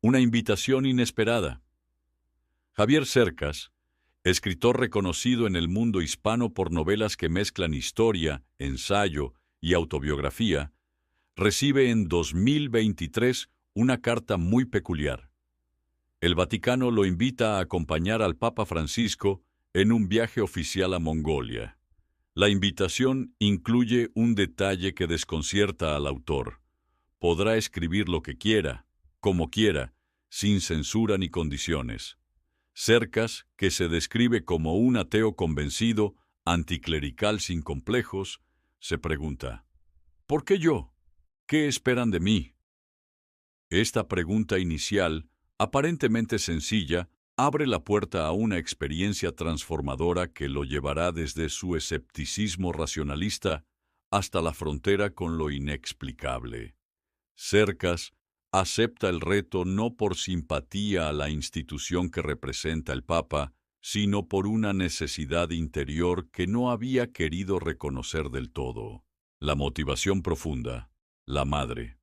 Una invitación inesperada. Javier Cercas, escritor reconocido en el mundo hispano por novelas que mezclan historia, ensayo y autobiografía, recibe en 2023 una carta muy peculiar. El Vaticano lo invita a acompañar al Papa Francisco en un viaje oficial a Mongolia. La invitación incluye un detalle que desconcierta al autor. Podrá escribir lo que quiera, como quiera, sin censura ni condiciones. Cercas, que se describe como un ateo convencido, anticlerical sin complejos, se pregunta: ¿por qué yo? ¿Qué esperan de mí? Esta pregunta inicial, aparentemente sencilla, abre la puerta a una experiencia transformadora que lo llevará desde su escepticismo racionalista hasta la frontera con lo inexplicable. Cercas acepta el reto no por simpatía a la institución que representa el Papa, sino por una necesidad interior que no había querido reconocer del todo. La motivación profunda, la madre.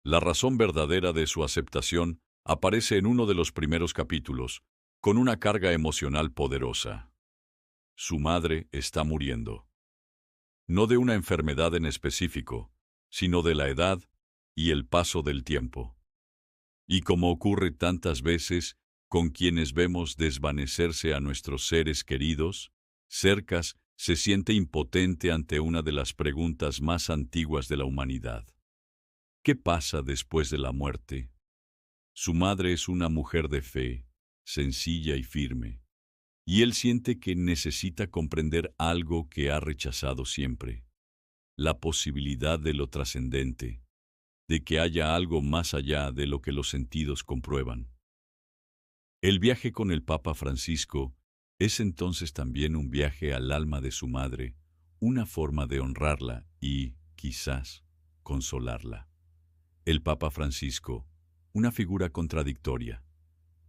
La razón verdadera de su aceptación aparece en uno de los primeros capítulos, con una carga emocional poderosa. Su madre está muriendo. No de una enfermedad en específico, sino de la edad y el paso del tiempo. Y como ocurre tantas veces con quienes vemos desvanecerse a nuestros seres queridos, Cercas se siente impotente ante una de las preguntas más antiguas de la humanidad. ¿Qué pasa después de la muerte? Su madre es una mujer de fe, sencilla y firme, y él siente que necesita comprender algo que ha rechazado siempre: la posibilidad de lo trascendente, de que haya algo más allá de lo que los sentidos comprueban. El viaje con el Papa Francisco es entonces también un viaje al alma de su madre, una forma de honrarla y, quizás, consolarla. El Papa Francisco, una figura contradictoria.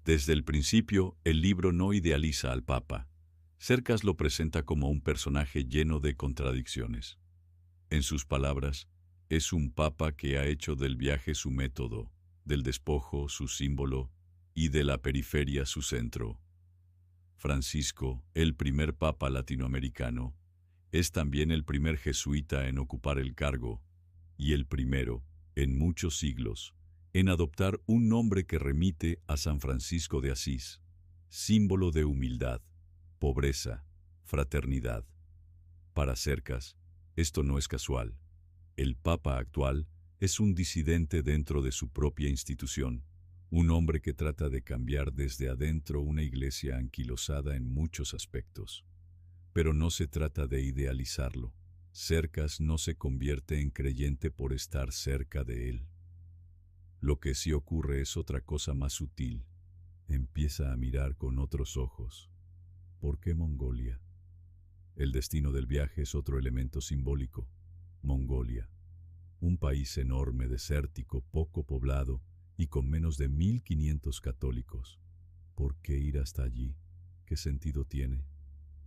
Desde el principio, el libro no idealiza al Papa. Cercas lo presenta como un personaje lleno de contradicciones. En sus palabras, es un papa que ha hecho del viaje su método, del despojo su símbolo y de la periferia su centro. Francisco, el primer papa latinoamericano, es también el primer jesuita en ocupar el cargo y el primero, en muchos siglos, en adoptar un nombre que remite a San Francisco de Asís, símbolo de humildad, pobreza, fraternidad. Para Cercas, esto no es casual. El Papa actual es un disidente dentro de su propia institución, un hombre que trata de cambiar desde adentro una iglesia anquilosada en muchos aspectos. Pero no se trata de idealizarlo. Cercas no se convierte en creyente por estar cerca de él. Lo que sí ocurre es otra cosa más sutil. Empieza a mirar con otros ojos. ¿Por qué Mongolia? El destino del viaje es otro elemento simbólico. Mongolia, un país enorme, desértico, poco poblado y con menos de 1500 católicos. ¿Por qué ir hasta allí? ¿Qué sentido tiene?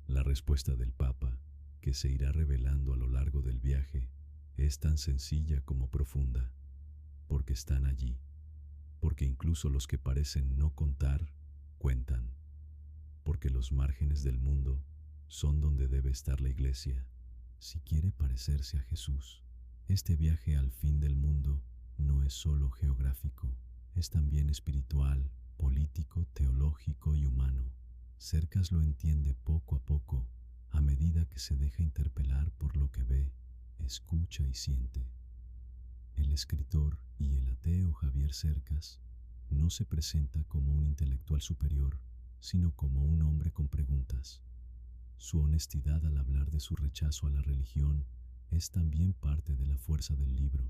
La respuesta del Papa, que se irá revelando a lo largo del viaje, es tan sencilla como profunda. Porque están allí. Porque incluso los que parecen no contar, cuentan. Porque los márgenes del mundo son donde debe estar la Iglesia, si quiere parecerse a Jesús. Este viaje al fin del mundo no es solo geográfico, es también espiritual, político, teológico y humano. Cercas lo entiende poco a poco, a medida que se deja interpelar por lo que ve, escucha y siente. El escritor y el ateo Javier Cercas no se presenta como un intelectual superior, sino como un hombre con preguntas. Su honestidad al hablar de su rechazo a la religión es también parte de la fuerza del libro.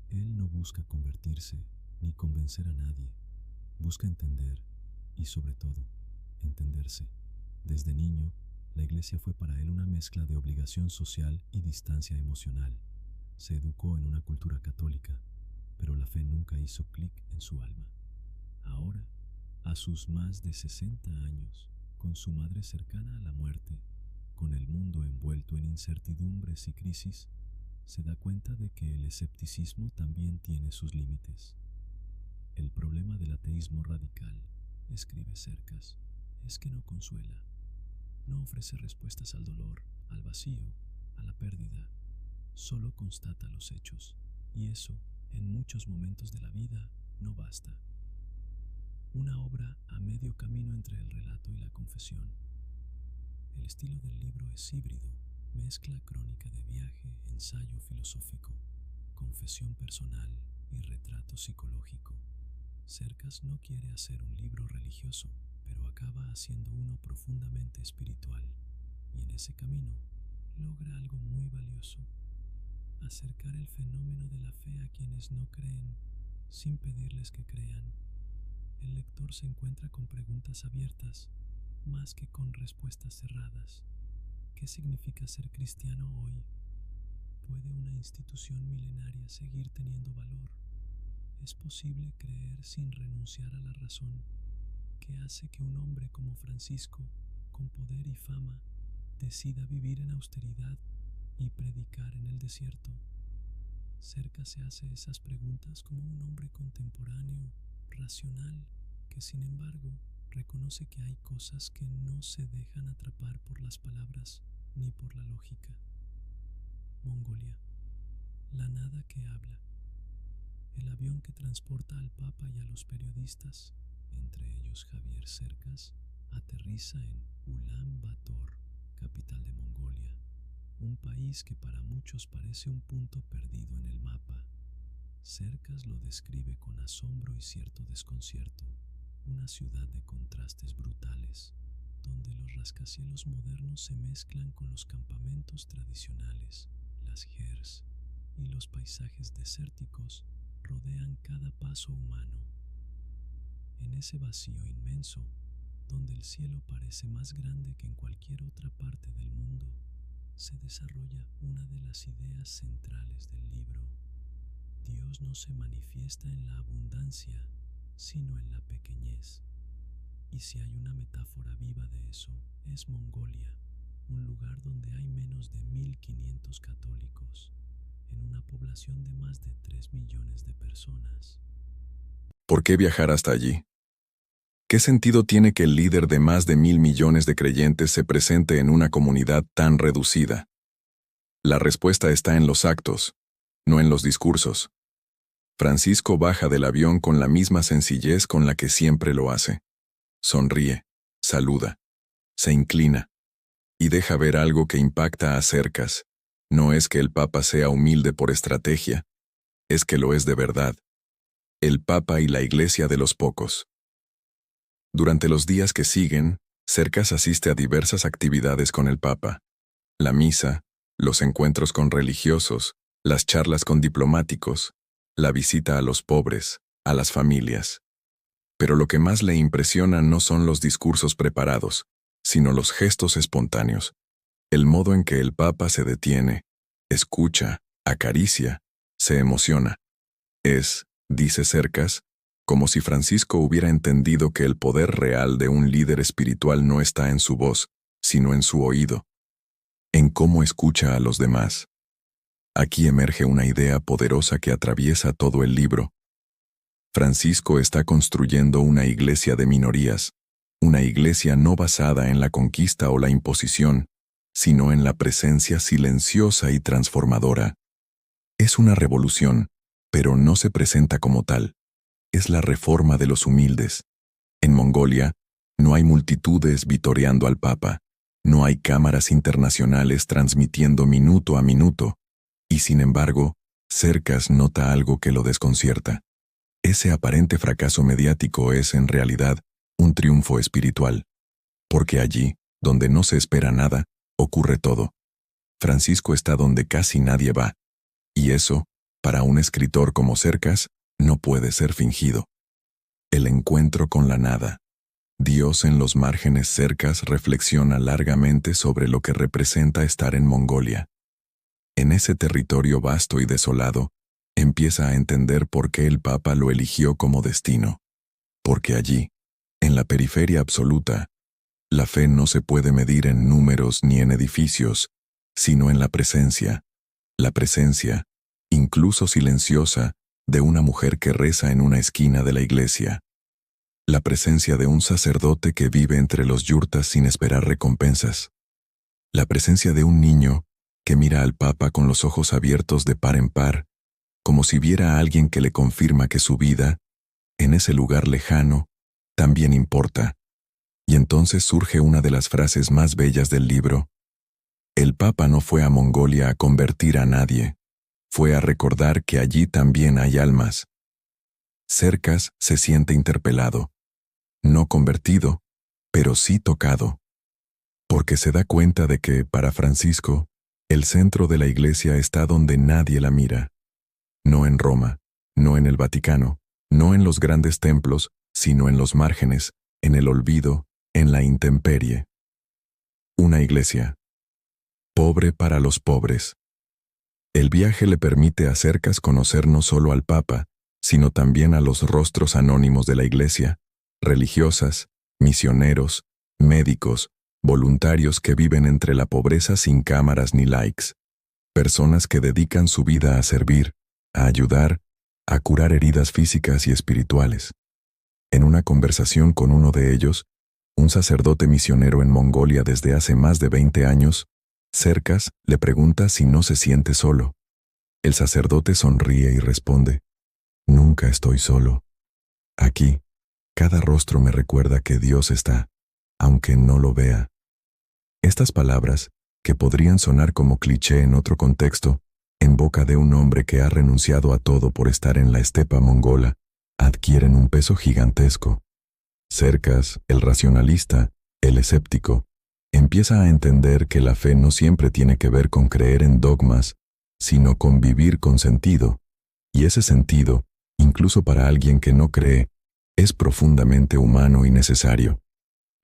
Él no busca convertirse ni convencer a nadie, busca entender y, sobre todo, entenderse. Desde niño, la iglesia fue para él una mezcla de obligación social y distancia emocional. Se educó en una cultura católica, pero la fe nunca hizo clic en su alma. Ahora, a sus más de 60 años, con su madre cercana a la muerte, con el mundo envuelto en incertidumbres y crisis, se da cuenta de que el escepticismo también tiene sus límites. El problema del ateísmo radical, escribe Cercas, es que no consuela, no ofrece respuestas al dolor, al vacío, a la pérdida, solo constata los hechos, y eso, en muchos momentos de la vida, no basta. Una obra a medio camino entre el relato y la confesión. El estilo del libro es híbrido, mezcla crónica de viaje, ensayo filosófico, confesión personal y retrato psicológico. Cercas no quiere hacer un libro religioso, pero acaba haciendo uno profundamente espiritual, y en ese camino logra algo muy valioso: acercar el fenómeno de la fe a quienes no creen, sin pedirles que crean. El lector se encuentra con preguntas abiertas, más que con respuestas cerradas. ¿Qué significa ser cristiano hoy? ¿Puede una institución milenaria seguir teniendo valor? ¿Es posible creer sin renunciar a la razón? ¿Qué hace que un hombre como Francisco, con poder y fama, decida vivir en austeridad y predicar en el desierto? Cercas se hace esas preguntas como un hombre contemporáneo, racional, que sin embargo reconoce que hay cosas que no se dejan atrapar por las palabras ni por la lógica. Mongolia, la nada que habla. El avión que transporta al Papa y a los periodistas, entre ellos Javier Cercas, aterriza en Ulan Bator, capital de Mongolia, un país que para muchos parece un punto perdido en el mapa. Cercas lo describe con asombro y cierto desconcierto, una ciudad de contrastes brutales, donde los rascacielos modernos se mezclan con los campamentos tradicionales, las gers, y los paisajes desérticos rodean cada paso humano. En ese vacío inmenso, donde el cielo parece más grande que en cualquier otra parte del mundo, se desarrolla una de las ideas centrales del libro. Dios no se manifiesta en la abundancia, sino en la pequeñez. Y si hay una metáfora viva de eso, es Mongolia, un lugar donde hay menos de 1500 católicos, en una población de más de 3 millones de personas. ¿Por qué viajar hasta allí? ¿Qué sentido tiene que el líder de más de 1.000 millones de creyentes se presente en una comunidad tan reducida? La respuesta está en los actos, no en los discursos. Francisco baja del avión con la misma sencillez con la que siempre lo hace. Sonríe, saluda, se inclina y deja ver algo que impacta a Cercas. No es que el Papa sea humilde por estrategia, es que lo es de verdad. El Papa y la Iglesia de los pocos. Durante los días que siguen, Cercas asiste a diversas actividades con el Papa. La misa, los encuentros con religiosos, las charlas con diplomáticos, la visita a los pobres, a las familias. Pero lo que más le impresiona no son los discursos preparados, sino los gestos espontáneos, el modo en que el Papa se detiene, escucha, acaricia, se emociona. Es, dice Cercas, como si Francisco hubiera entendido que el poder real de un líder espiritual no está en su voz, sino en su oído, en cómo escucha a los demás. Aquí emerge una idea poderosa que atraviesa todo el libro. Francisco está construyendo una iglesia de minorías, una iglesia no basada en la conquista o la imposición, sino en la presencia silenciosa y transformadora. Es una revolución, pero no se presenta como tal. Es la reforma de los humildes. En Mongolia, no hay multitudes vitoreando al Papa, no hay cámaras internacionales transmitiendo minuto a minuto, y sin embargo, Cercas nota algo que lo desconcierta. Ese aparente fracaso mediático es, en realidad, un triunfo espiritual, porque allí, donde no se espera nada, ocurre todo. Francisco está donde casi nadie va, y eso, para un escritor como Cercas, no puede ser fingido. El encuentro con la nada. Dios en los márgenes. Cercas reflexiona largamente sobre lo que representa estar en Mongolia. En ese territorio vasto y desolado, empieza a entender por qué el Papa lo eligió como destino. Porque allí, en la periferia absoluta, la fe no se puede medir en números ni en edificios, sino en la presencia, incluso silenciosa, de una mujer que reza en una esquina de la iglesia. La presencia de un sacerdote que vive entre los yurtas sin esperar recompensas. La presencia de un niño que mira al Papa con los ojos abiertos de par en par, como si viera a alguien que le confirma que su vida, en ese lugar lejano, también importa. Y entonces surge una de las frases más bellas del libro. El Papa no fue a Mongolia a convertir a nadie, fue a recordar que allí también hay almas. Cercas se siente interpelado, no convertido, pero sí tocado, porque se da cuenta de que, para Francisco, el centro de la Iglesia está donde nadie la mira. No en Roma, no en el Vaticano, no en los grandes templos, sino en los márgenes, en el olvido, en la intemperie. Una Iglesia pobre para los pobres. El viaje le permite a Cercas conocer no solo al Papa, sino también a los rostros anónimos de la Iglesia, religiosas, misioneros, médicos, voluntarios que viven entre la pobreza sin cámaras ni likes, personas que dedican su vida a servir, a ayudar, a curar heridas físicas y espirituales. En una conversación con uno de ellos, un sacerdote misionero en Mongolia desde hace más de 20 años, Cercas le pregunta si no se siente solo. El sacerdote sonríe y responde: «Nunca estoy solo. Aquí, cada rostro me recuerda que Dios está, aunque no lo vea». Estas palabras, que podrían sonar como cliché en otro contexto, en boca de un hombre que ha renunciado a todo por estar en la estepa mongola, adquieren un peso gigantesco. Cercas, el racionalista, el escéptico, empieza a entender que la fe no siempre tiene que ver con creer en dogmas, sino con vivir con sentido, y ese sentido, incluso para alguien que no cree, es profundamente humano y necesario.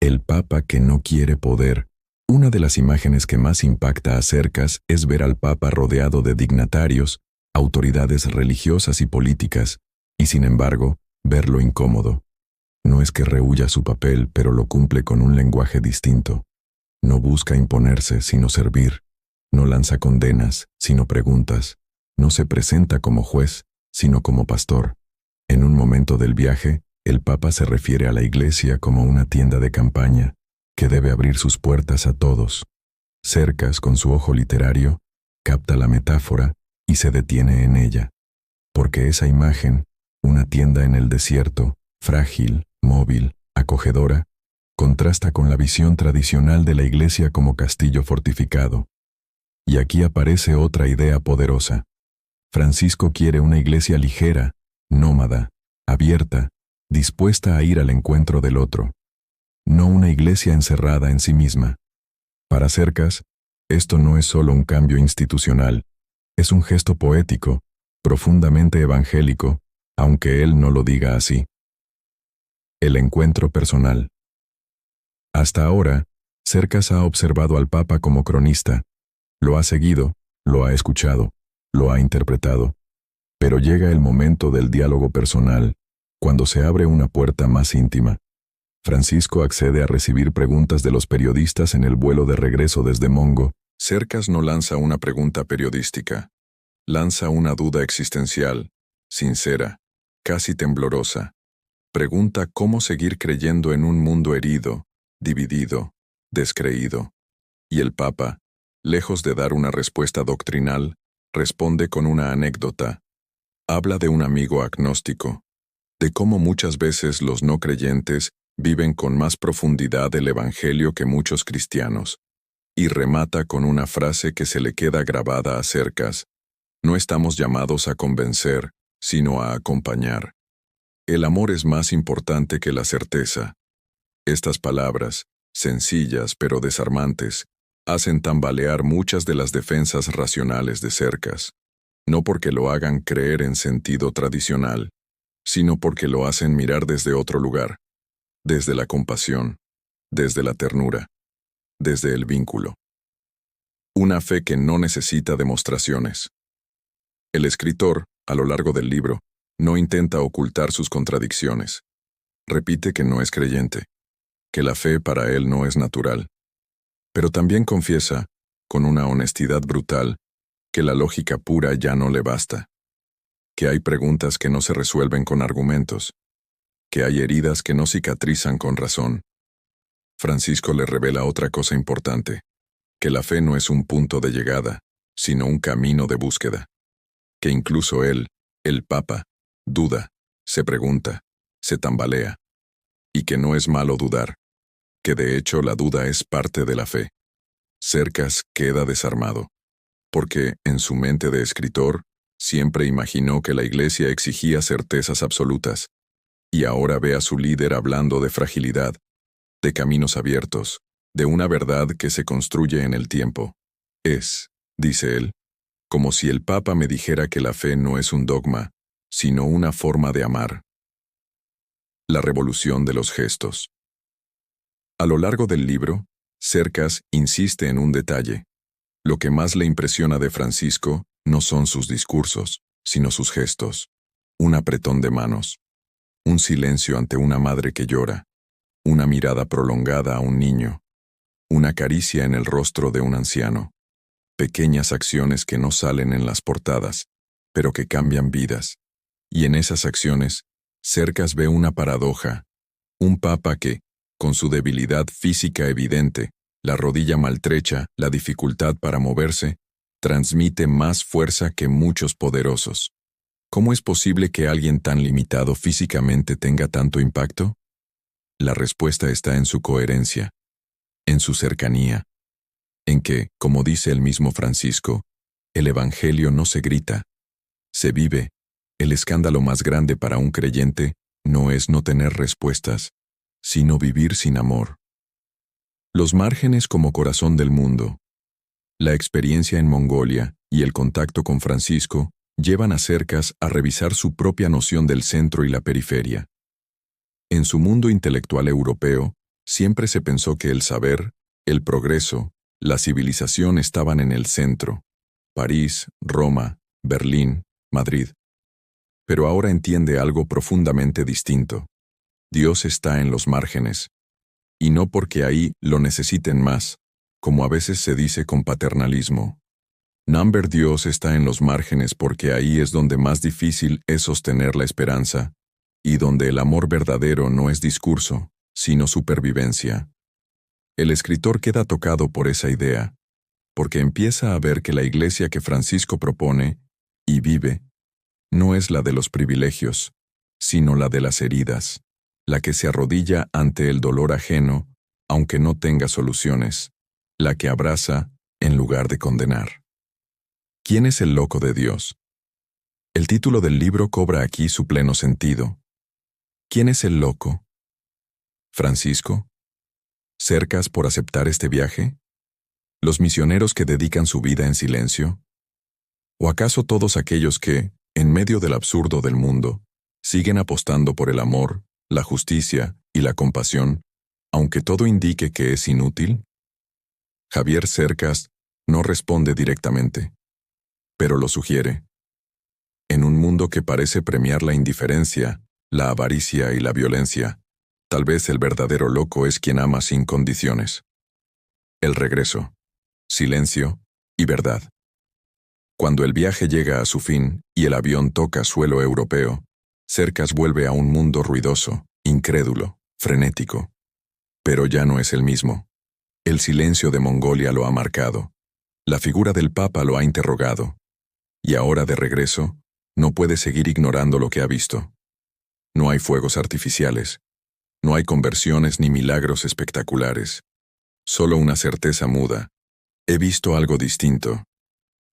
El Papa que no quiere poder. Una de las imágenes que más impacta a Cercas es ver al Papa rodeado de dignatarios, autoridades religiosas y políticas, y sin embargo, verlo incómodo. No es que rehúya su papel, pero lo cumple con un lenguaje distinto. No busca imponerse, sino servir. No lanza condenas, sino preguntas. No se presenta como juez, sino como pastor. En un momento del viaje, el Papa se refiere a la Iglesia como una tienda de campaña, que debe abrir sus puertas a todos. Cercas, con su ojo literario, capta la metáfora y se detiene en ella. Porque esa imagen, una tienda en el desierto, frágil, móvil, acogedora, contrasta con la visión tradicional de la Iglesia como castillo fortificado. Y aquí aparece otra idea poderosa. Francisco quiere una Iglesia ligera, nómada, abierta, dispuesta a ir al encuentro del otro. No una Iglesia encerrada en sí misma. Para Cercas, esto no es solo un cambio institucional, es un gesto poético, profundamente evangélico, aunque él no lo diga así. El encuentro personal. Hasta ahora, Cercas ha observado al Papa como cronista. Lo ha seguido, lo ha escuchado, lo ha interpretado. Pero llega el momento del diálogo personal, cuando se abre una puerta más íntima. Francisco accede a recibir preguntas de los periodistas en el vuelo de regreso desde Mongo. Cercas no lanza una pregunta periodística. Lanza una duda existencial, sincera, casi temblorosa. Pregunta cómo seguir creyendo en un mundo herido, dividido, descreído. Y el Papa, lejos de dar una respuesta doctrinal, responde con una anécdota. Habla de un amigo agnóstico, de cómo muchas veces los no creyentes viven con más profundidad el Evangelio que muchos cristianos, y remata con una frase que se le queda grabada a Cercas: no estamos llamados a convencer, sino a acompañar. El amor es más importante que la certeza. Estas palabras, sencillas pero desarmantes, hacen tambalear muchas de las defensas racionales de Cercas, no porque lo hagan creer en sentido tradicional, sino porque lo hacen mirar desde otro lugar, desde la compasión, desde la ternura, desde el vínculo. Una fe que no necesita demostraciones. El escritor, a lo largo del libro, no intenta ocultar sus contradicciones. Repite que no es creyente, que la fe para él no es natural. Pero también confiesa, con una honestidad brutal, que la lógica pura ya no le basta, que hay preguntas que no se resuelven con argumentos, que hay heridas que no cicatrizan con razón. Francisco le revela otra cosa importante, que la fe no es un punto de llegada, sino un camino de búsqueda. Que incluso él, el Papa, duda, se pregunta, se tambalea. Y que no es malo dudar, que de hecho la duda es parte de la fe. Cercas queda desarmado, porque, en su mente de escritor, siempre imaginó que la Iglesia exigía certezas absolutas, y ahora ve a su líder hablando de fragilidad, de caminos abiertos, de una verdad que se construye en el tiempo. Es, dice él, como si el Papa me dijera que la fe no es un dogma, sino una forma de amar. La revolución de los gestos. A lo largo del libro, Cercas insiste en un detalle. Lo que más le impresiona de Francisco no son sus discursos, sino sus gestos. Un apretón de manos, un silencio ante una madre que llora, una mirada prolongada a un niño, una caricia en el rostro de un anciano. Pequeñas acciones que no salen en las portadas, pero que cambian vidas. Y en esas acciones, Cercas ve una paradoja. Un papa que, con su debilidad física evidente, la rodilla maltrecha, la dificultad para moverse, transmite más fuerza que muchos poderosos. ¿Cómo es posible que alguien tan limitado físicamente tenga tanto impacto? La respuesta está en su coherencia, en su cercanía, en que, como dice el mismo Francisco, el Evangelio no se grita, se vive. El escándalo más grande para un creyente no es no tener respuestas, sino vivir sin amor. Los márgenes como corazón del mundo. La experiencia en Mongolia y el contacto con Francisco llevan a Cercas a revisar su propia noción del centro y la periferia. En su mundo intelectual europeo, siempre se pensó que el saber, el progreso, la civilización estaban en el centro. París, Roma, Berlín, Madrid. Pero ahora entiende algo profundamente distinto. Dios está en los márgenes. Y no porque ahí lo necesiten más, como a veces se dice con paternalismo. Dios está en los márgenes porque ahí es donde más difícil es sostener la esperanza, y donde el amor verdadero no es discurso, sino supervivencia. El escritor queda tocado por esa idea, porque empieza a ver que la iglesia que Francisco propone y vive no es la de los privilegios, sino la de las heridas, la que se arrodilla ante el dolor ajeno, aunque no tenga soluciones, la que abraza en lugar de condenar. ¿Quién es el loco de Dios? El título del libro cobra aquí su pleno sentido. ¿Quién es el loco? ¿Francisco? ¿Cercas por aceptar este viaje? ¿Los misioneros que dedican su vida en silencio? ¿O acaso todos aquellos que, en medio del absurdo del mundo, siguen apostando por el amor, la justicia y la compasión, aunque todo indique que es inútil? Javier Cercas no responde directamente, pero lo sugiere. En un mundo que parece premiar la indiferencia, la avaricia y la violencia, tal vez el verdadero loco es quien ama sin condiciones. El regreso, silencio y verdad. Cuando el viaje llega a su fin y el avión toca suelo europeo, Cercas vuelve a un mundo ruidoso, incrédulo, frenético. Pero ya no es el mismo. El silencio de Mongolia lo ha marcado. La figura del Papa lo ha interrogado. Y ahora de regreso, no puede seguir ignorando lo que ha visto. No hay fuegos artificiales. No hay conversiones ni milagros espectaculares. Solo una certeza muda. He visto algo distinto.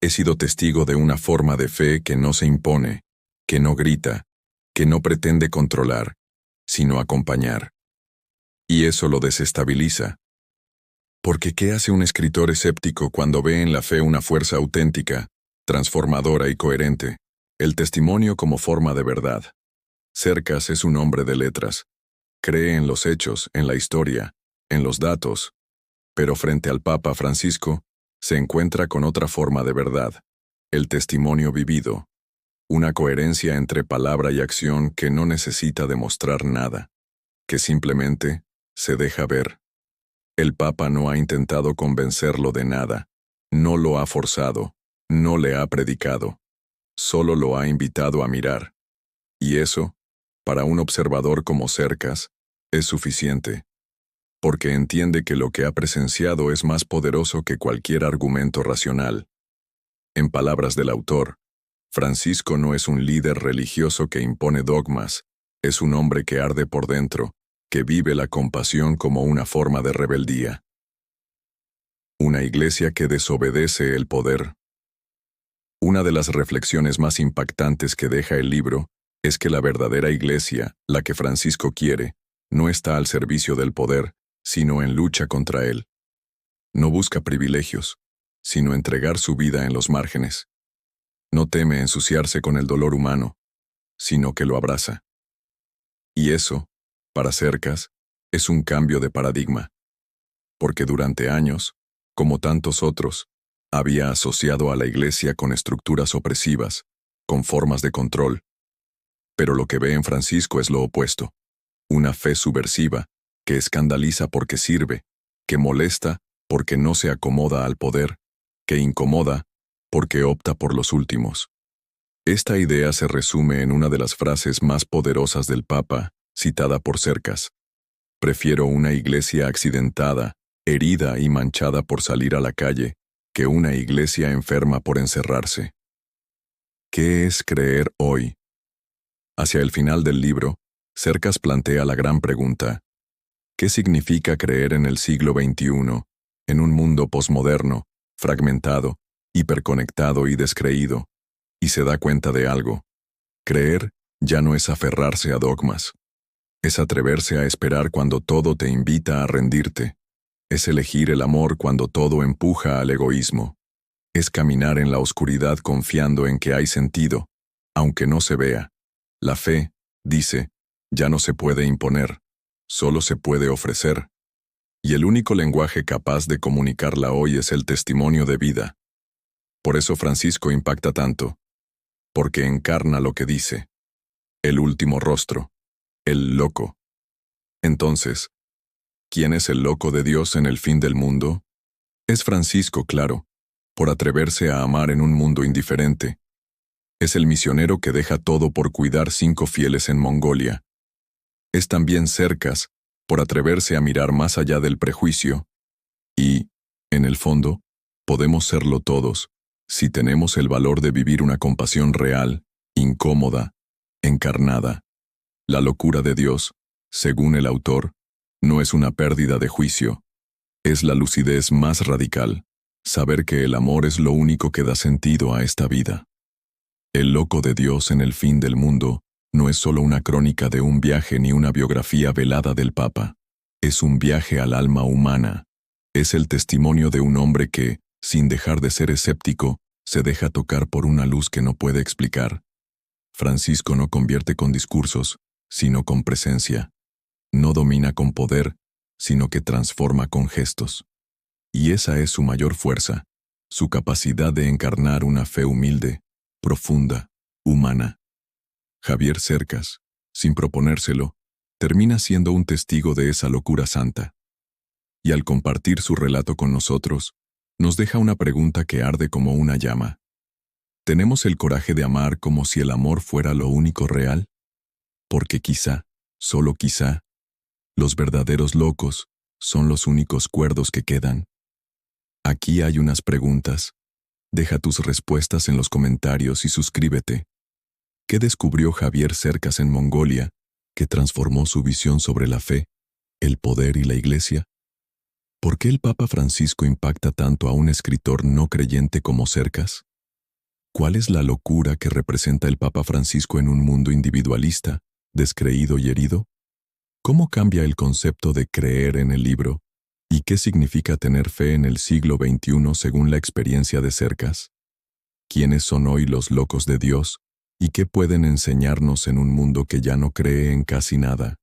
He sido testigo de una forma de fe que no se impone, que no grita, que no pretende controlar, sino acompañar. Y eso lo desestabiliza. Porque ¿qué hace un escritor escéptico cuando ve en la fe una fuerza auténtica, transformadora y coherente? El testimonio como forma de verdad. Cercas es un hombre de letras. Cree en los hechos, en la historia, en los datos. Pero frente al Papa Francisco, se encuentra con otra forma de verdad, el testimonio vivido, una coherencia entre palabra y acción que no necesita demostrar nada, que simplemente se deja ver. El Papa no ha intentado convencerlo de nada, no lo ha forzado, no le ha predicado, solo lo ha invitado a mirar. Y eso, para un observador como Cercas, es suficiente, porque entiende que lo que ha presenciado es más poderoso que cualquier argumento racional. En palabras del autor, Francisco no es un líder religioso que impone dogmas, es un hombre que arde por dentro, que vive la compasión como una forma de rebeldía. Una iglesia que desobedece el poder. Una de las reflexiones más impactantes que deja el libro es que la verdadera iglesia, la que Francisco quiere, no está al servicio del poder, sino en lucha contra él. No busca privilegios, sino entregar su vida en los márgenes. No teme ensuciarse con el dolor humano, sino que lo abraza. Y eso, para Cercas, es un cambio de paradigma, porque durante años, como tantos otros, había asociado a la iglesia con estructuras opresivas, con formas de control. Pero lo que ve en Francisco es lo opuesto, una fe subversiva, que escandaliza porque sirve, que molesta porque no se acomoda al poder, que incomoda porque opta por los últimos. Esta idea se resume en una de las frases más poderosas del Papa, citada por Cercas. Prefiero una iglesia accidentada, herida y manchada por salir a la calle, que una iglesia enferma por encerrarse. ¿Qué es creer hoy? Hacia el final del libro, Cercas plantea la gran pregunta: ¿qué significa creer en el siglo XXI, en un mundo posmoderno, fragmentado, hiperconectado y descreído? Y se da cuenta de algo. Creer ya no es aferrarse a dogmas. Es atreverse a esperar cuando todo te invita a rendirte. Es elegir el amor cuando todo empuja al egoísmo. Es caminar en la oscuridad confiando en que hay sentido, aunque no se vea. La fe, dice, ya no se puede imponer, solo se puede ofrecer. Y el único lenguaje capaz de comunicarla hoy es el testimonio de vida. Por eso Francisco impacta tanto, porque encarna lo que dice. El último rostro, el loco. Entonces, ¿quién es el loco de Dios en el fin del mundo? Es Francisco, claro, por atreverse a amar en un mundo indiferente. Es el misionero que deja todo por cuidar 5 fieles en Mongolia. Es también Cercas, por atreverse a mirar más allá del prejuicio. Y, en el fondo, podemos serlo todos, si tenemos el valor de vivir una compasión real, incómoda, encarnada. La locura de Dios, según el autor, no es una pérdida de juicio, es la lucidez más radical, saber que el amor es lo único que da sentido a esta vida. El loco de Dios en el fin del mundo no es solo una crónica de un viaje ni una biografía velada del Papa, es un viaje al alma humana, es el testimonio de un hombre que, sin dejar de ser escéptico, se deja tocar por una luz que no puede explicar. Francisco no convierte con discursos, sino con presencia. No domina con poder, sino que transforma con gestos. Y esa es su mayor fuerza, su capacidad de encarnar una fe humilde, profunda, humana. Javier Cercas, sin proponérselo, termina siendo un testigo de esa locura santa. Y al compartir su relato con nosotros, nos deja una pregunta que arde como una llama. ¿Tenemos el coraje de amar como si el amor fuera lo único real? Porque quizá, solo quizá, los verdaderos locos son los únicos cuerdos que quedan. Aquí hay unas preguntas. Deja tus respuestas en los comentarios y suscríbete. ¿Qué descubrió Javier Cercas en Mongolia que transformó su visión sobre la fe, el poder y la iglesia? ¿Por qué el Papa Francisco impacta tanto a un escritor no creyente como Cercas? ¿Cuál es la locura que representa el Papa Francisco en un mundo individualista, descreído y herido? ¿Cómo cambia el concepto de creer en el libro? ¿Y qué significa tener fe en el siglo XXI según la experiencia de Cercas? ¿Quiénes son hoy los locos de Dios? ¿Y qué pueden enseñarnos en un mundo que ya no cree en casi nada?